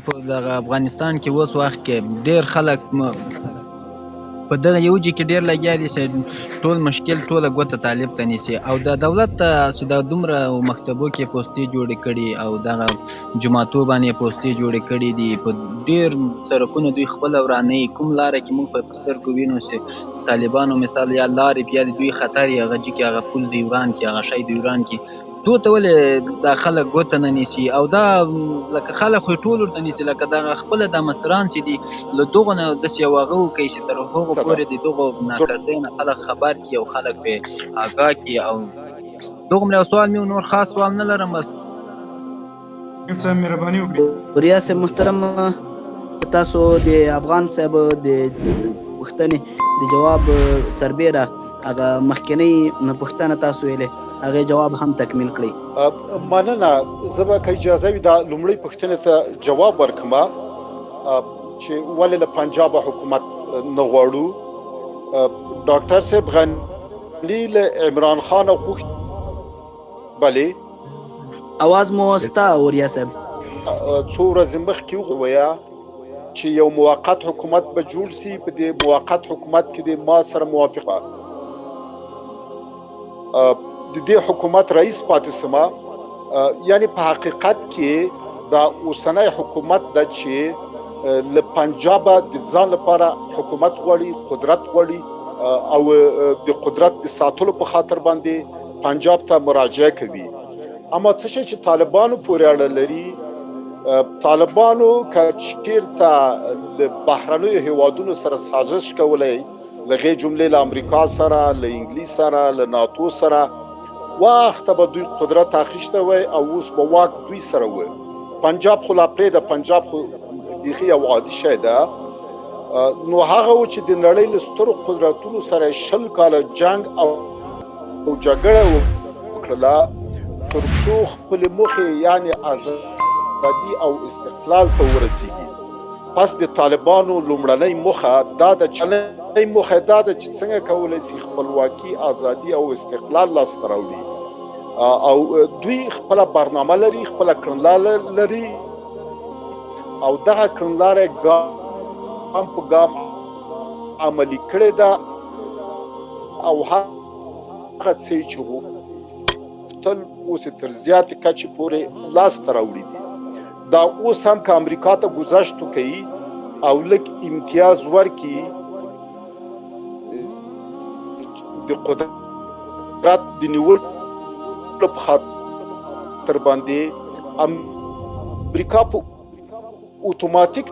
په دغه افغانستان کې اوس وخت کې ډېر خلک په دغه یو ځای کې ډېر لګیا دي چې ټول مشکل ټوله ګوته طالب ته نیسي او د دولت ته چې دا دومره مکتبو کې پوستې جوړې کړي او دغه جوماتو باندې پوستې جوړې کړي دي په ډېر سړکونه دوی خپله ورانوي کوم لاره کې موږ په سترګو وینو چې طالبانو مثال یا لارې بیا د دوی خطر یې هغه جي کې هغه پل دوی وران کړي هغه شی دوی وران کړي دو ته ولې دا خلک ګوته نه نیسي او دا لکه خلک خو یې ټول ورته نیسي لکه دغه خپله دا مصران چې دي له دغو نه داسې یو هغه وکړي چې تر هغو پورې د دغو ناکردۍ نه خلک خبر کړي او خلک پرې آګاه کړي او دومره یو سوال مې نور خاص سوال نه لرم بس مهرباني وکړئ. اوریا صاحب محترم تاسو د افغان صاحب د پوښتنې د جواب سربیره هغه مخکنۍ پوښتنه تاسو ویلې هغه جواب هم تکمیل کړئ. مننه. زه به که اجازه وي دا لومړۍ پوښتنې ته جواب ورکړم چې ولې له پنجاب حکومت نه غواړو. ډاکټر صاحب غني له عمران خان غوښت بلې اواز مو ستا اوریا صاحب څو ورځې مخکې وویه چې یو موقت حکومت به جوړ سي په دې موقت حکومت کې د ما سره موافقه د دې حکومت رئیس پاتې سما یعنی په حقیقت کې دا اوسنی حکومت د چې له پنجاب د ځان لپاره حکومت غواړي قدرت غواړي او د قدرت د ساتلو په خاطر باندې پنجاب ته مراجعه کوي. اما څه چې طالبانو پورې اړه لري طالبانو که چیرته له بهرنیو هیوادونو سره سازش کولی لغې جملې له امریکا سره له انګلیس سره له ناتو سره وخته به دوی قدرت اخیسته وای او اوس به واک دوی سره و. پنجاب خو لا پرېږده پنجاب خو بیخي یو عادي شی ده نو هغه و چې د نړۍ له سترو قدرتونو سره 20 کاله جنګ او جګړه وکړله تر څو خپلې موخې یعنې ازادي او استقلال ته ورسیږي. پس د طالبانو لومړنۍ موخه دا ده چې څنګه کولی شي خپلواکي ازادي او استقلال لاسته راوړي او دوی خپله برنامه لري خپله کړنلاره لري او دغه کړنلاره ګام په ګام عملي کړې ده او هغه څه چې غوښتل اوس تر زیاتې کچې پورې لاسته راوړي دي. دا اوس هم که امریکا ته ګذشت وکړي او لږ امتیاز ورکړي د قدرت د نیولو په خاطر باندې امریکا په اتوماتیک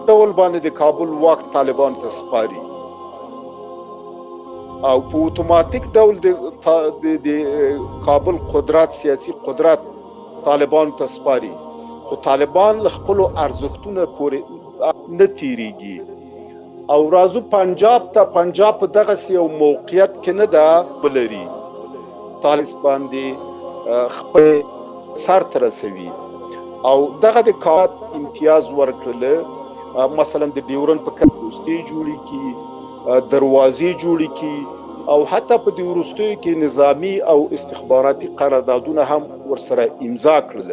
ډول باندې د کابل واک طالبان ته سپاري او په اتوماتیک ډول د کابل قدرت سیاسي قدرت طالبان ته سپاري خو طالبان له خپلو ارزښتونو پورې نه تیریږي او راځو پنجاب په دغسې یو موقعیت کې نه ده بلري طالب باندې خپل سر ته رسوي او دغه د کار امتیاز ورکړله مثلا د ډیورن په پوستې جوړې کی دروازې جوړې کی او حتی په دې وروستیو کې نظامی او استخباراتي قراردادونه هم ورسره امضا کړل.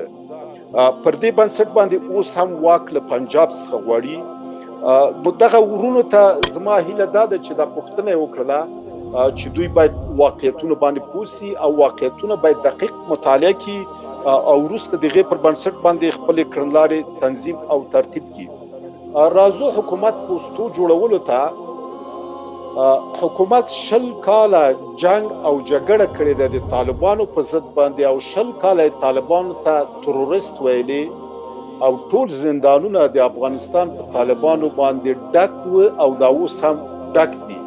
پر دې بنسټ باندې اوس هم واک له پنجاب څخه غواړي. نو دغه ورونو ته زما هیله دا ده چې دا پوښتنه یې وکړله چې دوی باید واقعیتونه باندې پوه سي او واقعیتونه باید دقیق مطالعه کړي او وروسته د هغې پر بنسټ باندې خپلې کړنلارې تنظیم او ترتیب کړي. راځو حکومت پوستو جوړولو ته حکومت 20 کاله جنگ او جګړه کړې ده د طالبانو په ضد باندې او 20 کاله طالبانو ته تروریست ویلي او ټول زندانونه د افغانستان په طالبانو باندې ډک و او دا اوس هم ډک دي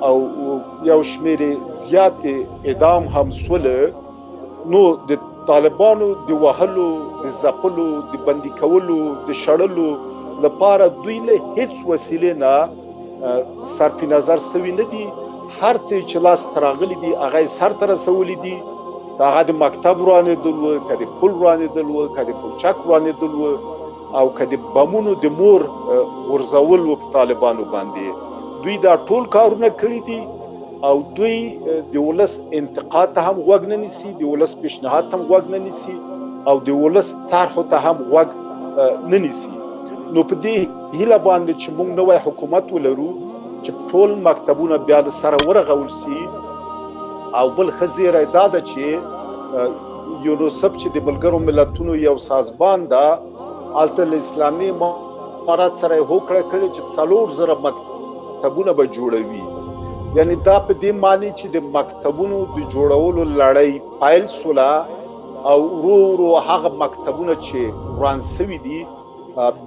او یو شمېر زیات اعدام هم سوله. نو د طالبانو د وهلو د ځپلو د بندي کولو د شړلو لپاره دوی له هیڅ وسیلې نه صرف نظر سوي نه دي. هر څه چې لاس ته راغلي دي هغه یې سر ته رسولي دي. هغه د مکتب ورانېدل و که د پل ورانېدل و که د پلچک ورانېدل و او که د بمونو د مور غورځول و په طالبانو باندې دوی دا ټول کارونه کړي دي او دوی د ولس انتقاد ته هم غوږ نه نیسي د ولس پیشنهاد ته هم غوږ نه نیسي او د ولس طرحو ته هم غوږ نه نیسي. نو په دې هیله باندې چې موږ نوی حکومت ولرو چې ټول مکتبونه بیا د سره ورغول سي. او بل ښه زیری دا ده چې یونسیف چې د ملګرو ملتونو یو سازمان ده، هلته له اسلامي امارت سره یې هوکړه کړې چې 4,000 مکتبونه به جوړوي. یعنی دا په دې معنی چې د مکتبونو د جوړولو لړۍ پیل سوله او ورو ورو هغه مکتبونه چې وران سوي دي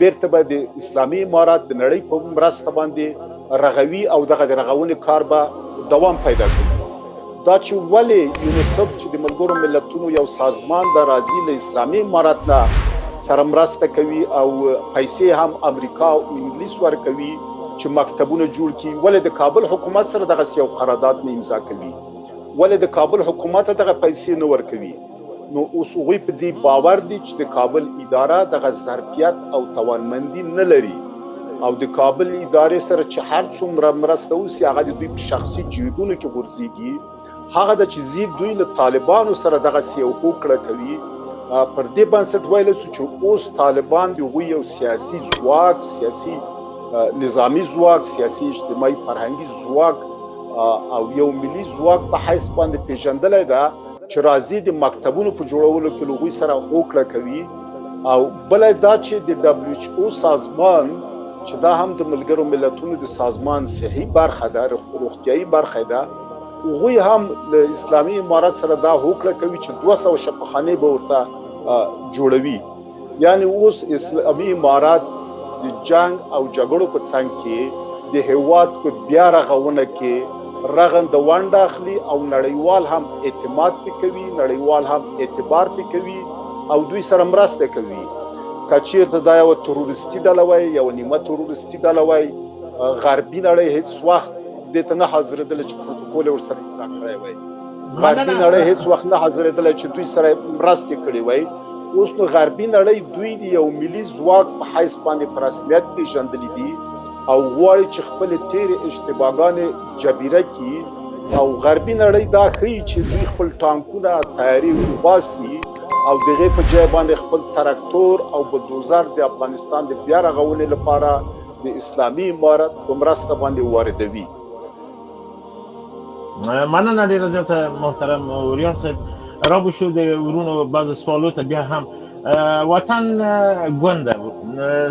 بیرته به د اسلامي امارت د نړۍ په مرسته باندې رغوي او دغه د رغونې کار به دوام پیدا کوي. دا چې ولې یونسیف چې د ملګرو ملتونو یو سازمان د راځي له اسلامي امارت نه سره مرسته کوي او پیسې هم امریکا او انګلیس ورکوي چې مکتبونه جوړ کړي، ولې د کابل حکومت سره دغه یو قرارداد نه امضا کوي؟ ولې د کابل حکومت دغه پیسې نه ورکوي؟ نو اوس هغوی په دې باور دي چې د کابل اداره دغه ظرفیت او توانمندي نه لري او د کابل ادارې سره چې هر څومره مرسته وسي هغه د دوی په شخصي جیبونو کې غورځېږي. هغه د چې زیب دوی له طالبانو سره دغه یو هوکړه کوي. پر دې بنسټ ویلی شو چې اوس طالبان د هغوی یو سیاسي ځواک، سیاسي نظامی ځواک، سیاسي اجتماعي فرهنګي ځواک او یو ملي ځواک په حیث باندې پیژندلی ده چې راځي د مکتبونو په جوړولو کې له هغوی سره هوکړه کوي. او بله دا چې د WHO سازمان چې دا هم د ملګرو ملتونو د سازمان صحي برخه ده، روغتیایي برخه ده، هغوی هم له اسلامي امارت سره دا هوکړه کوي چې 200 شفاخانې به ورته جوړوي. یعنی اوس اسلامي امارت د جنگ او جګړو په څنګ کې د هیواد په بیا رغونه کې رغنده ونډه اخلي او نړیوال هم اعتماد پې کوي، نړیوال هم اعتبار پې کوي او دوی سره مرسته کوي. که چېرته دا یوه تروریستي ډله وای، یوه نیمه تروریستي ډله وای، غربي نړۍ هېڅ وخت دې ته نه حاضرېدله چې پروتوکول یې ورسره امضا کړی وای. غربي نړۍ هېڅ وخت نه حاضرېدله چې دوی سره مرستې کړې وای. اوس نو غربي نړۍ دوی د یو ملي ځواک په حیث باندې په رسمیت پېژندلي دي او غواړي چې خپلې تېرې اشتباهګانې جبیره کړي. او غربي نړۍ دا ښیي چې دوی خپل ټانکونه تیاري وباسي او د هغې په ځای باندې خپل ترکتور او بلدوزر د افغانستان د بیا رغونې لپاره د اسلامي امارت په مرسته باندې واردوي. مننه ډېره زیاته محترم اوریا صاحب. را بشو د ورونو بعض سوالو ته بیا هم وطن ګونده.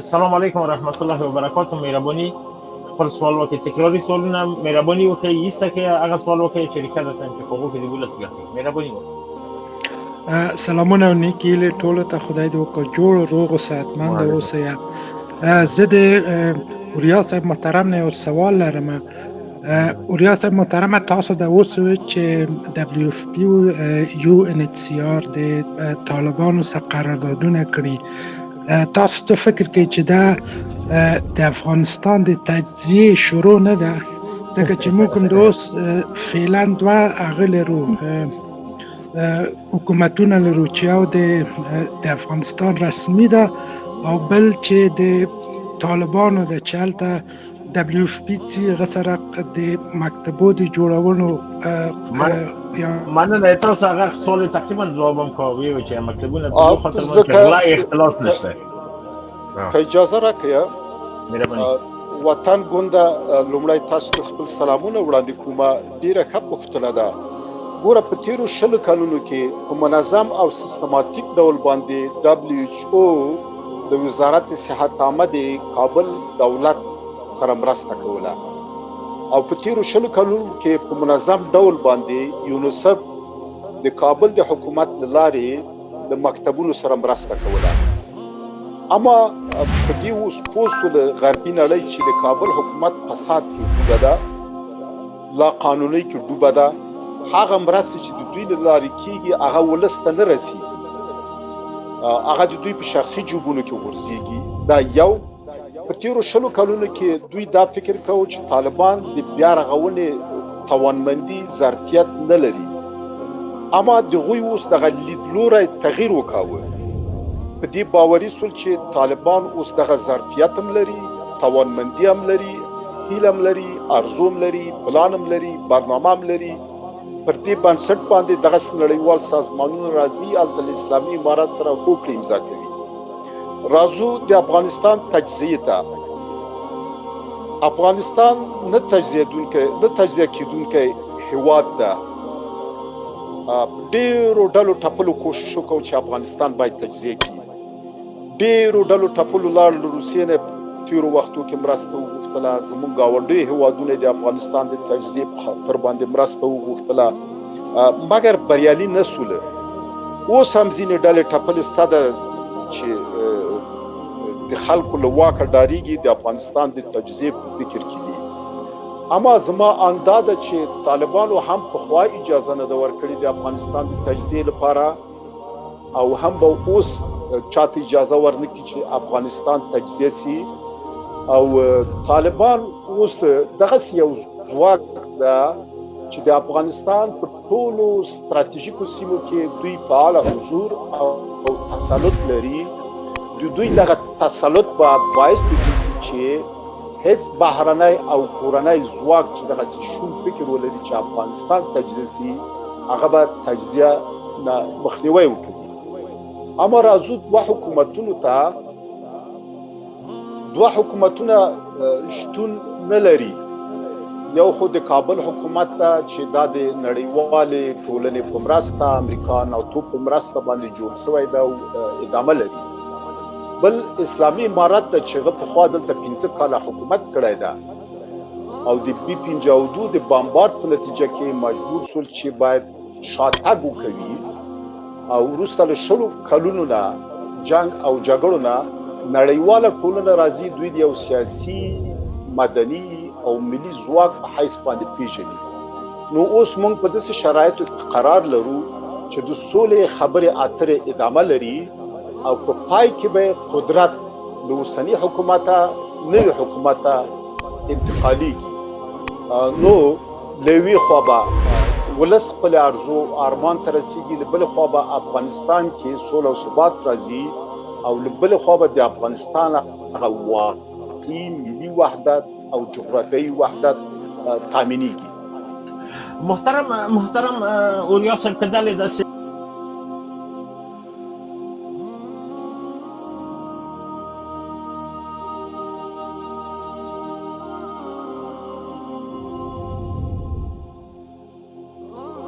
سلام علیکم و رحمت الله و برکاته. مهرباني خپل سوال وکړئ، تکراري سوالونه مهرباني وکړئ، ایسته کې هغه سوال وکړئ چې ریښه درته یم چې په هغو کې د ولس ګټئ. مهرباني وکړئ. سلامونه او نیکې هیلې ټولو ته، خدای دې وکړه جوړ روغ او صحتمند اوسئ. زه د اوریا صاحب محترم نه یو سوال لرم. اوریا صاحب محترم، تاسو د اوس چې WFP او UNHCR د طالبانو سره قراردادونه کړي، تاسو څه فکر کوئ چې دا د افغانستان د تجزیې شروع نه ده؟ ځکه چې موږ هم د اوس فعلا دوه هغه لرو، حکومتونه لرو چې یو د افغانستان رسمي ده او بل چې د طالبانو ده چې هلته WFP چې هغه سره د مکتبو د جوړولو مننه. تاسو هغه سوال تقریبا ځواب هم کوئ چې مکتبونه په دې خاطر باندې چې غلا اختلاس نشته. که اجازه راکړئ مهرباني. وطن ګونده لومړی تاسو ته خپل سلامونه وړاندې کومه. ډېره ښه پوښتنه ده. ګوره په تېرو 20 کلونو کې په منظم او سیستماتیک ډول باندې WHO د وزارت صحت عامه د کابل دولت سره مرسته کوله او په تېرو 20 کلونو کې په منظم ډول باندې یونسیف د کابل د حکومت له لارې د مکتبونو سره مرسته کوله. اما په دې اوس پوسټو د غربي نړۍ چې د کابل حکومت فساد کې ډوبه ده، لا قانوني کې ډوبه ده، هغه مرستې چې د دوی له لارې کېږي هغه ولس ته نه رسېږي، هغه د دوی په شخصي جوبونو کې غورځېږي. دا یو. په تېرو 20 کلونو کې دوی دا فکر کوي چې طالبان د بیا رغونې توانمندي ظرفیت نه لري، اما د هغوی اوس دغه لیدلوری تغییر وکاوه. په دې باوري سول چې طالبان اوس دغه ظرفیت هم لري، توانمندي هم لري، هیله هم لري، ارزو هم لري، پلان هم لري، برنامه هم لري. پر دې بنسټ باندې دغه نړیوال سازمانونه راځي هلته له اسلامي امارت سره هوکړې امضا کوي. راځو د افغانستان تجزیه ته. افغانستان نه تجزیه کیدونکی هیواد ده. ډیرو ډلو ټپلو کوشش وکړو چې افغانستان باید تجزیه کړي. ډیرو ډلو ټپلو لاړ روسیې نه تیرو وختو کې مرسته وغوښتله. زموږ ګاونډي هیوادونه د افغانستان د تجزیې په خاطر باندې مرسته وغوښتله، مګر بریالي نه سوله. اوس هم ځینې ډلې ټپلې سته ده چې د خلکو له واکه ډارېږي، د افغانستان د تجزیې په فکر کې دي. اما زما اندازه چې طالبانو هم پخوا اجازه نه ده ورکړې د افغانستان د تجزیې لپاره، او هم به اوس چاته اجازه ورنکړي چې افغانستان تجزیه سي. او طالبان اوس دغسې یو ځواک ده چې د افغانستان په ټولو ستراتیژیکو سیمو کې دوی فعال حضور او تسلط لري. دوی دغه تسلط به باعث کړي چې هیڅ بهرنی او کورنی ځواک چې دغسې شوم فکر ولري چې افغانستان تجزیه سي، هغه به تجزیه نه مخنیوی وکړي. اما راځو دوه حکومتونه شتون نه لري. یو خو د کابل حکومت ته چې دا د نړیوالې ټولنې په مرسته، امریکا ناتو په مرسته باندې جوړ شوی ده او ادامه لري. بل اسلامی امارت ته چې هغه پخوا دلته 15 کاله حکومت کړی ده او د B-52 د بمبارد په نتیجه کې مجبور شول چې باید شاتګ وکړي، او وروسته له 20 کلونو نه جنگ او جګړو نه نړیواله ټولنه راځي دوی د یو سیاسي، مدني او ملي ځواک په حیث باندې پیژني. نو اوس موږ په داسې شرایطو کې قرار لرو چې د سولې خبرې اترې ادامه لري، او په پای کې به قدرت له اوسني حکومته نوي حکومته انتقالېږي. نو له یوې خوا به ولس خپل ارزو ارمان ته رسیږي، له بلې خوا به افغانستان کې سوله او ثبات راځي، او له بلې خوا به د افغانستان هغه واقعي ملي وحدت او جغرافیایي وحدت تامینېږي. محترم اوریا صاحب، که دلې داسې